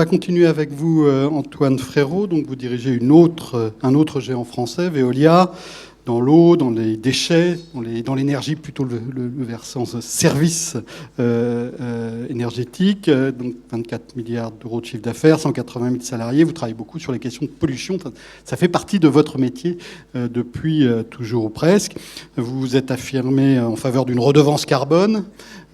On va continuer avec vous, Antoine Frérot. Donc, vous dirigez un autre géant français, Veolia, dans l'eau, dans les déchets, dans l'énergie, plutôt le versant service énergétique. Donc, 24 milliards d'euros de chiffre d'affaires, 180 000 salariés. Vous travaillez beaucoup sur les questions de pollution. Ça fait partie de votre métier depuis toujours ou presque. Vous vous êtes affirmé en faveur d'une redevance carbone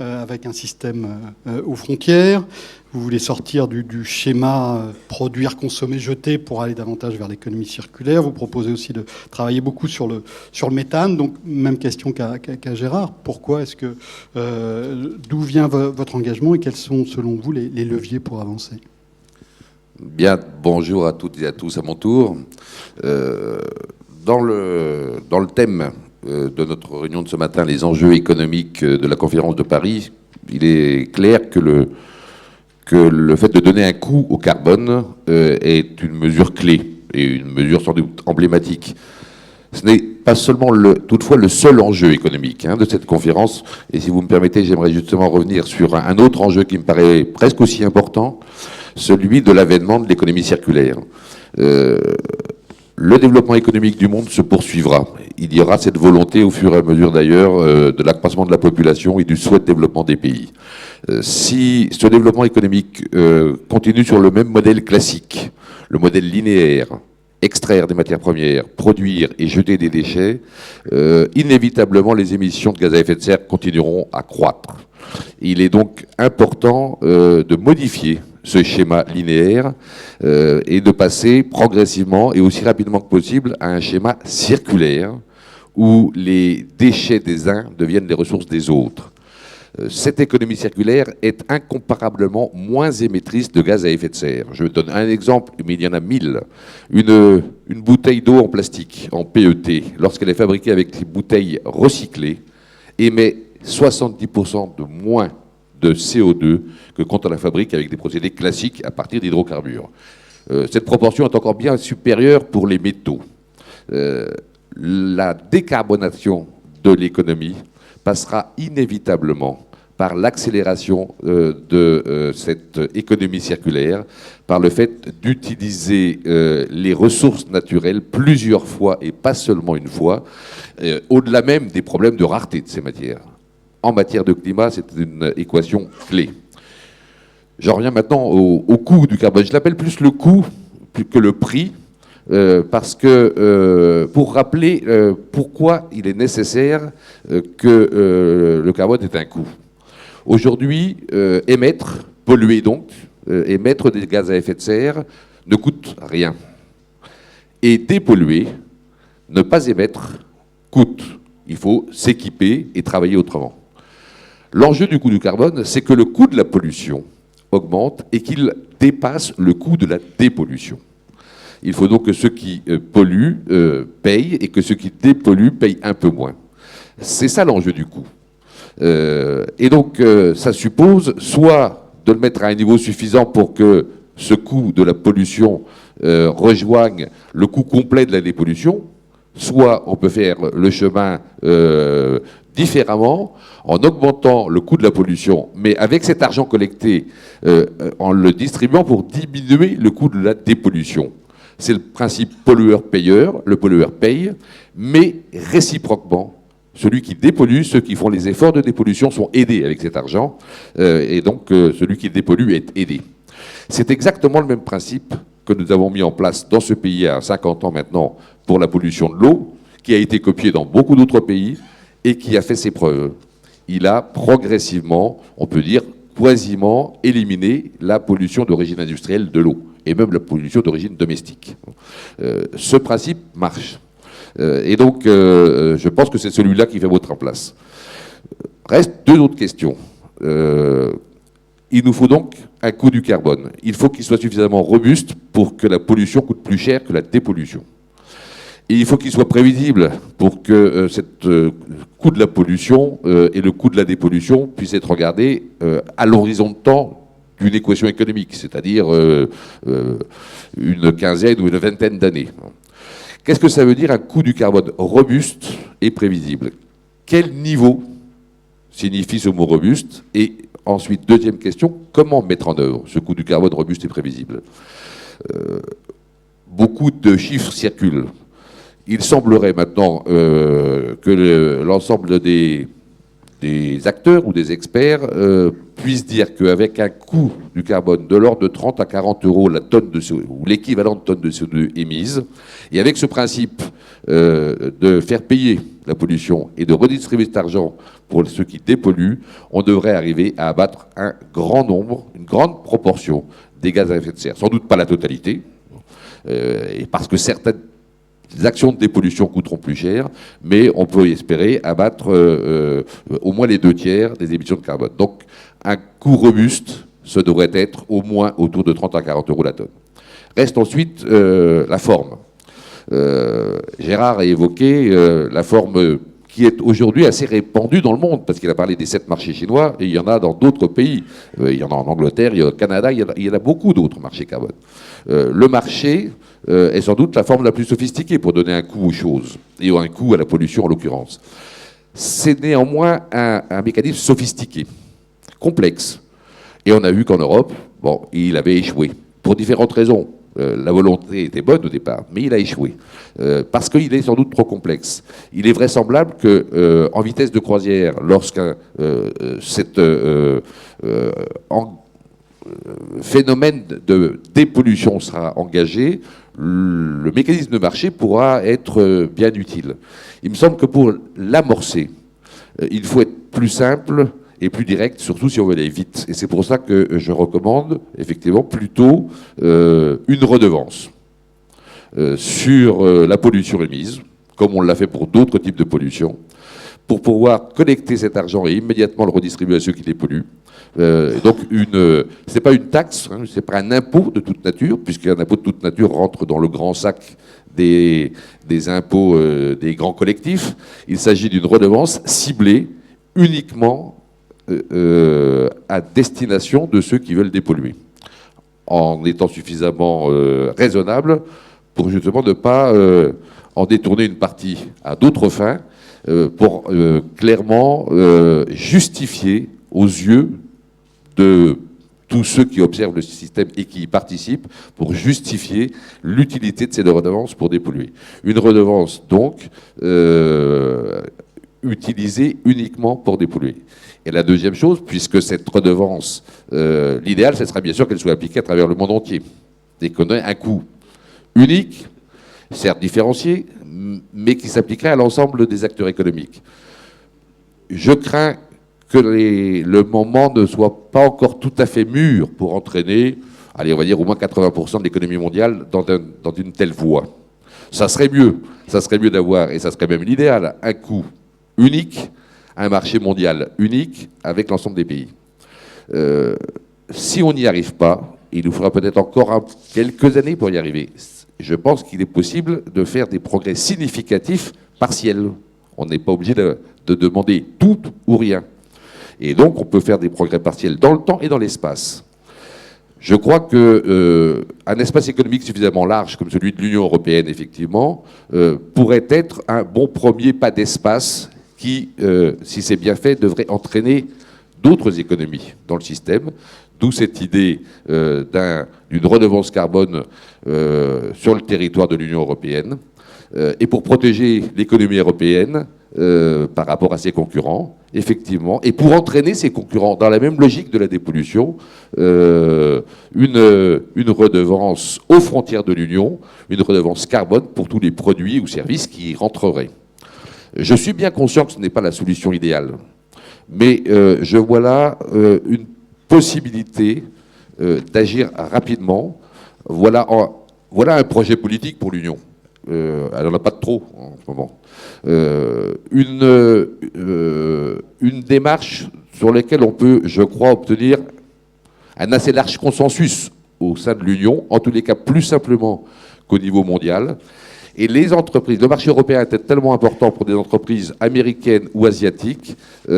avec un système aux frontières. Vous voulez sortir du schéma produire, consommer, jeter pour aller davantage vers l'économie circulaire. Vous proposez aussi de travailler beaucoup sur le méthane. Donc, même question qu'à Gérard. Pourquoi est-ce que... d'où vient votre engagement et quels sont, selon vous, les leviers pour avancer? Bien, bonjour à toutes et à tous à mon tour. Dans le thème de notre réunion de ce matin, les enjeux économiques de la conférence de Paris, il est clair que le fait de donner un coût au carbone est une mesure clé et une mesure sans doute emblématique. Ce n'est pas seulement toutefois le seul enjeu économique de cette conférence. Et si vous me permettez, j'aimerais justement revenir sur un autre enjeu qui me paraît presque aussi important, celui de l'avènement de l'économie circulaire. Le développement économique du monde se poursuivra. Il y aura cette volonté, au fur et à mesure d'ailleurs, de l'accroissement de la population et du souhait de développement des pays. Si ce développement économique continue sur le même modèle classique, le modèle linéaire, extraire des matières premières, produire et jeter des déchets, inévitablement les émissions de gaz à effet de serre continueront à croître. Il est donc important de modifier ce schéma linéaire et de passer progressivement et aussi rapidement que possible à un schéma circulaire où les déchets des uns deviennent les ressources des autres. Cette économie circulaire est incomparablement moins émettrice de gaz à effet de serre. Je donne un exemple, mais il y en a 1000. Une bouteille d'eau en plastique, en PET, lorsqu'elle est fabriquée avec des bouteilles recyclées, émet 70% de moins de CO2 que quand on la fabrique avec des procédés classiques à partir d'hydrocarbures. Cette proportion est encore bien supérieure pour les métaux. La décarbonation de l'économie passera inévitablement par l'accélération de cette économie circulaire, par le fait d'utiliser les ressources naturelles plusieurs fois et pas seulement une fois, au-delà même des problèmes de rareté de ces matières. En matière de climat, c'est une équation clé. J'en reviens maintenant au coût du carbone. Je l'appelle plus le coût que le prix, parce que pour rappeler pourquoi il est nécessaire que le carbone ait un coût. Aujourd'hui, émettre, polluer donc, émettre des gaz à effet de serre ne coûte rien. Et dépolluer, ne pas émettre, coûte. Il faut s'équiper et travailler autrement. L'enjeu du coût du carbone, c'est que le coût de la pollution augmente et qu'il dépasse le coût de la dépollution. Il faut donc que ceux qui polluent payent et que ceux qui dépolluent payent un peu moins. C'est ça l'enjeu du coût. Et donc ça suppose soit de le mettre à un niveau suffisant pour que ce coût de la pollution rejoigne le coût complet de la dépollution, soit on peut faire le chemin différemment, en augmentant le coût de la pollution, mais avec cet argent collecté, en le distribuant pour diminuer le coût de la dépollution. C'est le principe pollueur-payeur, le pollueur paye, mais réciproquement, celui qui dépollue, ceux qui font les efforts de dépollution sont aidés avec cet argent, et donc celui qui dépollue est aidé. C'est exactement le même principe que nous avons mis en place dans ce pays il y a 50 ans maintenant pour la pollution de l'eau, qui a été copié dans beaucoup d'autres pays et qui a fait ses preuves. Il a progressivement, on peut dire, quasiment éliminé la pollution d'origine industrielle de l'eau, et même la pollution d'origine domestique. Ce principe marche. Et donc, je pense que c'est celui-là qui fait votre place. Reste deux autres questions. Il nous faut donc un coût du carbone. Il faut qu'il soit suffisamment robuste pour que la pollution coûte plus cher que la dépollution. Et il faut qu'il soit prévisible pour que ce coût de la pollution et le coût de la dépollution puissent être regardés à l'horizon de temps d'une équation économique, c'est-à-dire une quinzaine ou une vingtaine d'années. Qu'est-ce que ça veut dire un coût du carbone robuste et prévisible? Quel niveau signifie ce mot robuste? Et Ensuite, deuxième question, comment mettre en œuvre ce coût du carbone robuste et prévisible? Beaucoup de chiffres circulent. Il semblerait maintenant que l'ensemble des acteurs ou des experts puissent dire qu'avec un coût du carbone de l'ordre de 30 à 40 euros la tonne de CO2, ou l'équivalent de tonne de CO2 émise, et avec ce principe de faire payer la pollution et de redistribuer cet argent pour ceux qui dépolluent, on devrait arriver à abattre un grand nombre, une grande proportion des gaz à effet de serre. Sans doute pas la totalité, et parce que certaines actions de dépollution coûteront plus cher, mais on peut espérer abattre au moins les 2/3 des émissions de carbone. Donc un coût robuste, ce devrait être au moins autour de 30 à 40 euros la tonne. Reste ensuite la forme. Gérard a évoqué la forme qui est aujourd'hui assez répandue dans le monde, parce qu'il a parlé des 7 marchés chinois, et il y en a dans d'autres pays. Il y en a en Angleterre, il y a au Canada, il y en a beaucoup d'autres marchés carbone. Le marché est sans doute la forme la plus sophistiquée pour donner un coût aux choses, et un coût à la pollution en l'occurrence. C'est néanmoins un mécanisme sophistiqué, complexe. Et on a vu qu'en Europe, bon, il avait échoué, pour différentes raisons. La volonté était bonne au départ, mais il a échoué, parce qu'il est sans doute trop complexe. Il est vraisemblable qu'en vitesse de croisière, lorsqu'un phénomène de dépollution sera engagé, le mécanisme de marché pourra être bien utile. Il me semble que pour l'amorcer, il faut être plus simple et plus direct, surtout si on veut aller vite. Et c'est pour ça que je recommande effectivement plutôt une redevance sur la pollution émise, comme on l'a fait pour d'autres types de pollution, pour pouvoir collecter cet argent et immédiatement le redistribuer à ceux qui les polluent. Donc, c'est pas une taxe, hein, c'est pas un impôt de toute nature, puisqu'un impôt de toute nature rentre dans le grand sac des impôts des grands collectifs. Il s'agit d'une redevance ciblée uniquement à destination de ceux qui veulent dépolluer, en étant suffisamment raisonnable pour justement ne pas en détourner une partie à d'autres fins, pour clairement justifier aux yeux de tous ceux qui observent le système et qui y participent, pour justifier l'utilité de ces redevances pour dépolluer. Une redevance, donc, utilisée uniquement pour dépolluer. Et la deuxième chose, puisque cette redevance, l'idéal, ce serait bien sûr qu'elle soit appliquée à travers le monde entier, et qu'on ait un coût unique, certes différencié, mais qui s'appliquerait à l'ensemble des acteurs économiques. Je crains que le moment ne soit pas encore tout à fait mûr pour entraîner, allez, on va dire au moins 80% de l'économie mondiale dans une telle voie. Ça serait mieux d'avoir, et ça serait même l'idéal, un coût unique, un marché mondial unique avec l'ensemble des pays. Si on n'y arrive pas, il nous faudra peut-être encore quelques années pour y arriver. Je pense qu'il est possible de faire des progrès significatifs partiels. On n'est pas obligé de demander tout ou rien. Et donc, on peut faire des progrès partiels dans le temps et dans l'espace. Je crois qu'un espace économique suffisamment large comme celui de l'Union européenne, effectivement, pourrait être un bon premier pas d'espace qui, si c'est bien fait, devrait entraîner d'autres économies dans le système. D'où cette idée d'une redevance carbone sur le territoire de l'Union européenne. Et pour protéger l'économie européenne par rapport à ses concurrents, effectivement, et pour entraîner ses concurrents dans la même logique de la dépollution, une redevance aux frontières de l'Union, une redevance carbone pour tous les produits ou services qui y rentreraient. Je suis bien conscient que ce n'est pas la solution idéale, mais je vois là une possibilité d'agir rapidement. Voilà un projet politique pour l'Union. Elle n'en a pas de trop en ce moment. Une démarche sur laquelle on peut, je crois, obtenir un assez large consensus au sein de l'Union, en tous les cas plus simplement qu'au niveau mondial. Et les entreprises, le marché européen était tellement important pour des entreprises américaines ou asiatiques, il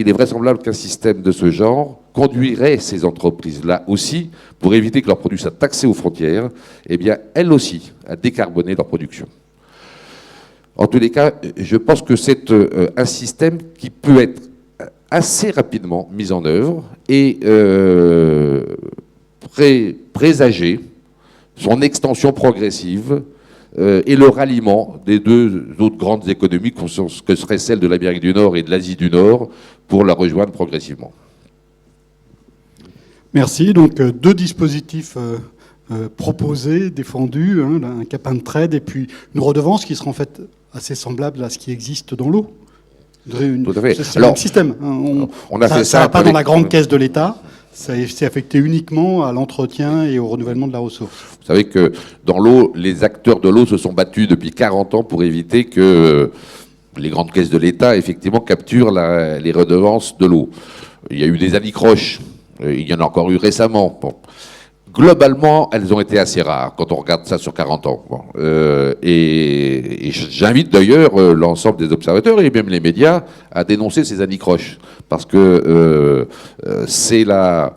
est vraisemblable qu'un système de ce genre conduirait ces entreprises-là aussi, pour éviter que leurs produits soient taxés aux frontières, eh bien, elles aussi, à décarboner leur production. En tous les cas, je pense que c'est un système qui peut être assez rapidement mise en œuvre et présager son extension progressive et le ralliement des deux autres grandes économies que seraient celles de l'Amérique du Nord et de l'Asie du Nord pour la rejoindre progressivement. Merci. Donc, deux dispositifs proposés, défendus, hein, un cap and trade et puis une redevance qui sera en fait assez semblable à ce qui existe dans l'eau. Tout à fait. C'est le même système. Hein. On a fait ça ça va pas dans la grande caisse de l'État. C'est affecté uniquement à l'entretien et au renouvellement de la ressource. Vous savez que dans l'eau, les acteurs de l'eau se sont battus depuis 40 ans pour éviter que les grandes caisses de l'État, effectivement, capturent les redevances de l'eau. Il y a eu des anicroches. Il y en a encore eu récemment. Bon. Globalement, elles ont été assez rares quand on regarde ça sur 40 ans. Bon. Et j'invite d'ailleurs l'ensemble des observateurs et même les médias à dénoncer ces anicroches. Parce que c'est la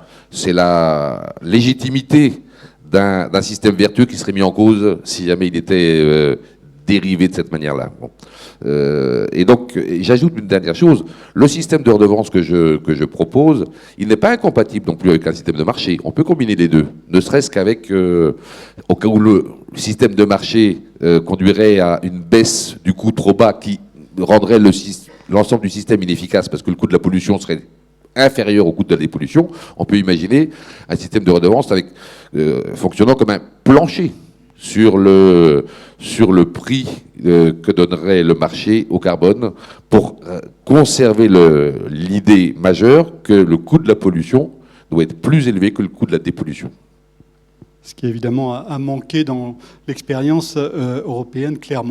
légitimité d'un système vertueux qui serait mis en cause si jamais il était dérivé de cette manière-là. Bon. Et donc, j'ajoute une dernière chose. Le système de redevance que je propose, il n'est pas incompatible non plus avec un système de marché. On peut combiner les deux, ne serait-ce qu'avec, au cas où le système de marché conduirait à une baisse du coût trop bas qui rendrait l'ensemble du système inefficace parce que le coût de la pollution serait inférieur au coût de la dépollution. On peut imaginer un système de redevance avec, fonctionnant comme un plancher sur le prix que donnerait le marché au carbone pour conserver l'idée majeure que le coût de la pollution doit être plus élevé que le coût de la dépollution. Ce qui évidemment a manqué dans l'expérience européenne clairement.